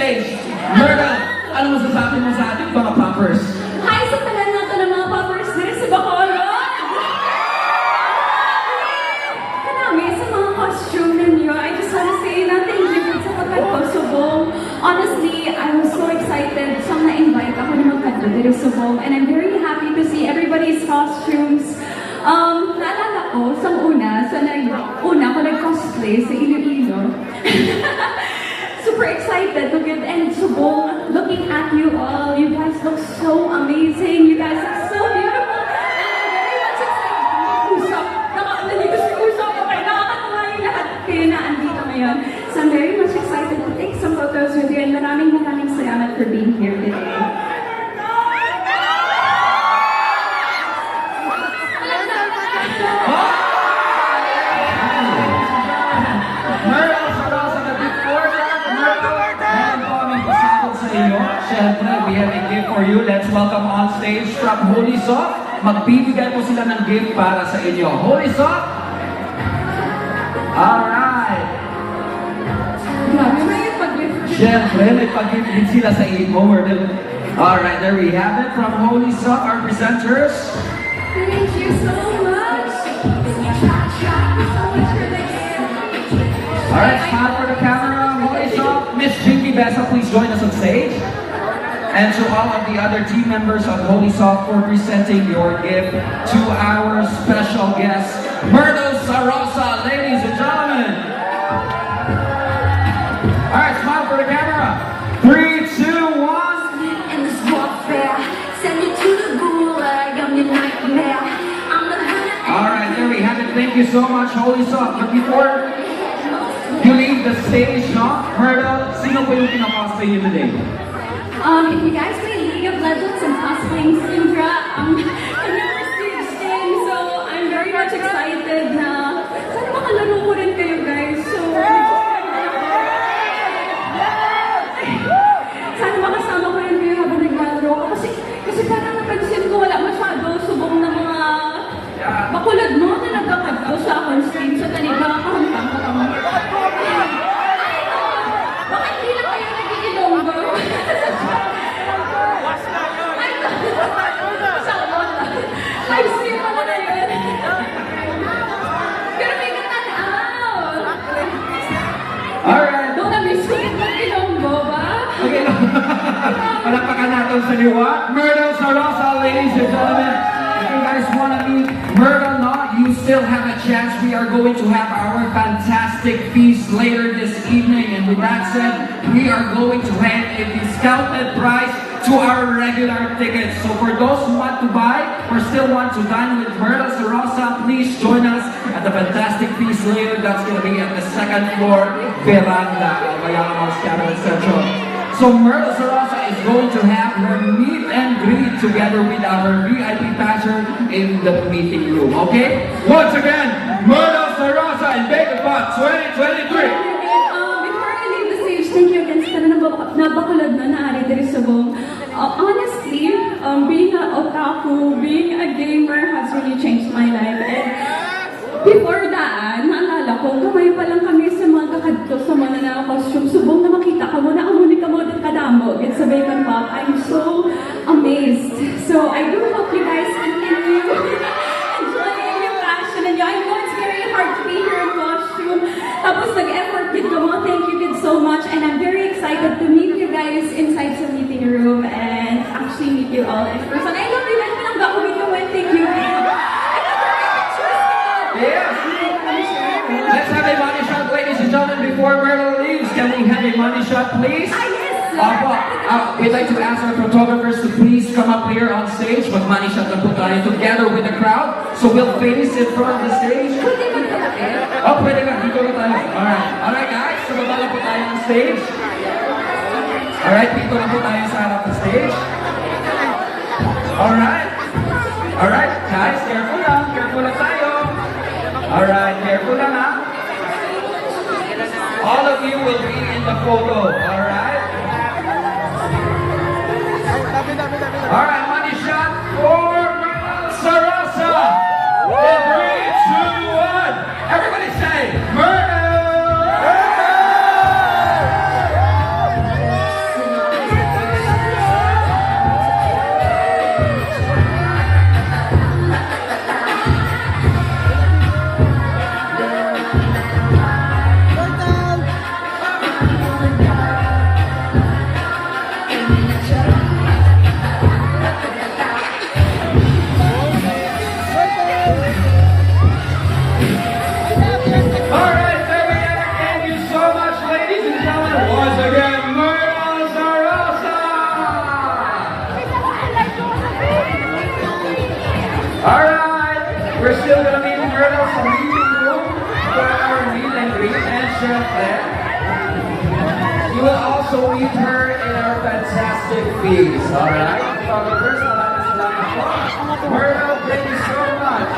stage. Myrtle, ano masasabi mo sa ating mga poppers? Hi sa tanan nato ng mga poppers dito sa Bacolod! Kanami sa mga costume ninyo, I just want to say na thank you sa pagkakasubong. Honestly, I was so excited sa na-invite ako ni magkadto dito sa Subong, and I'm very happy to see everybody's costumes. Naalala ko, sa una ko nag-cosplay sa Iloilo. Super excited to get and Subong, looking at you all. You guys look so amazing. You guys are so beautiful. And I'm very much excited. Usap. Nandito si Usap. Okay, nakakatawa yung lahat kayo na andito ngayon. So I'm very much excited to take some photos with you, and maraming salamat for being here today. Siyempre, we have a gift for you. Let's welcome on stage from Holy Soft. Magbibigay po sila ng gift para sa inyo. Holy Soft! Alright! Grabe na yung pag-gift. Siyempre, may pag-gift din sila sa imo. Alright, there we have it from Holy Soft, our presenters. Thank you so much. Thank you so much for the gift. Alright, smile for the camera. Holy Soft, Miss Jinky Besa, please join us on stage. And to all of the other team members of Holy Soft for presenting your gift to our special guest, Myrtle Sarosa, ladies and gentlemen. Alright, smile for the camera. 3, 2, 1. In this warfare, send you to the gulag, I'm your nightmare. I'm the Alright, there we have it. Thank you so much, Holy Soft. But before you leave the stage, no? Myrtle, sino po yung kinakosplay niyo today? If you guys play League of Legends and cosplaying Syndra, I've never staged in, so I'm very much excited na sana makalaro ko rin kayo guys. So, sana makasama ko rin kayo habang naglalaro ko. Kasi parang napansin ko wala masyado subong na mga bakulad mo na nagkakagto sa akong stream. So, tani, nakakahantang ka kami. Baka hindi lang kayo nag-iilonggo. Live stream ako na yun. Pero may katanaw. Alright. Doon na may sweet na ilonggo ba? Okay lang. Palakpakan natin sa liwa. Myrtle Sarosa, ladies and gentlemen. If you guys want to meet Myrtle, no, you still have a chance. We are going to have our fantastic feast later this evening. And with that said, we are going to hand a discounted price to our regular tickets. So for those who want to buy or still want to dine with Myrtle Sarosa, please join us at the fantastic feast later. That's going to be at the second floor veranda of Ayala Malls Capital Central. So Myrtle Sarosa is going to have her meet and greet together with our VIP passer in the meeting room. Okay? Once again, Myrtle Sarosa in Bacon Pot 2023. Before I leave the stage, thank you again sa nabakulad na naari diri sa Subong. Honestly, being an otaku, being a gamer has really changed my life. And before that, naalala ko, kamay pa lang kami sa mga kakadto sa mga na-costume. Subong na makita ka mo, naamuni ka mo ng kadamo. It's a bacon pop. I'm so amazed. So I do hope you guys continue enjoying your passion. And I know it's very hard to be here in costume. Tapos nag-effort din ka mo. Thank you guys so much. And I'm very excited to meet you guys inside the meeting room and actually meet you all in person. I love you. Lang ako with you. Thank you. Yes. Let's have a money shot, ladies and gentlemen, before Myrtle leaves. Can we have a money shot, please? Yes, sir. We'd like to ask our photographers to please come up here on stage. Mag-money shot na po tayo together with the crowd. So we'll face in front of the stage. Oh, pwede ka. Dito na tayo. Alright guys. So baba na po tayo on stage. Alright, dito na po tayo sa harap ng stage. Alright, guys. Careful lang. Careful lang tayo. Alright, careful lang ha. All of you will be in the photo, alright? Alright, money shot for Sarosa! In 3, 2, 1, everybody say, Myrtle! We're still gonna meet Myrtle sa meeting room for our meet and greet and Chef Claire. You will also meet her in our fantastic feast, alright? So first, maraming salamat po. Myrtle, thank you so much.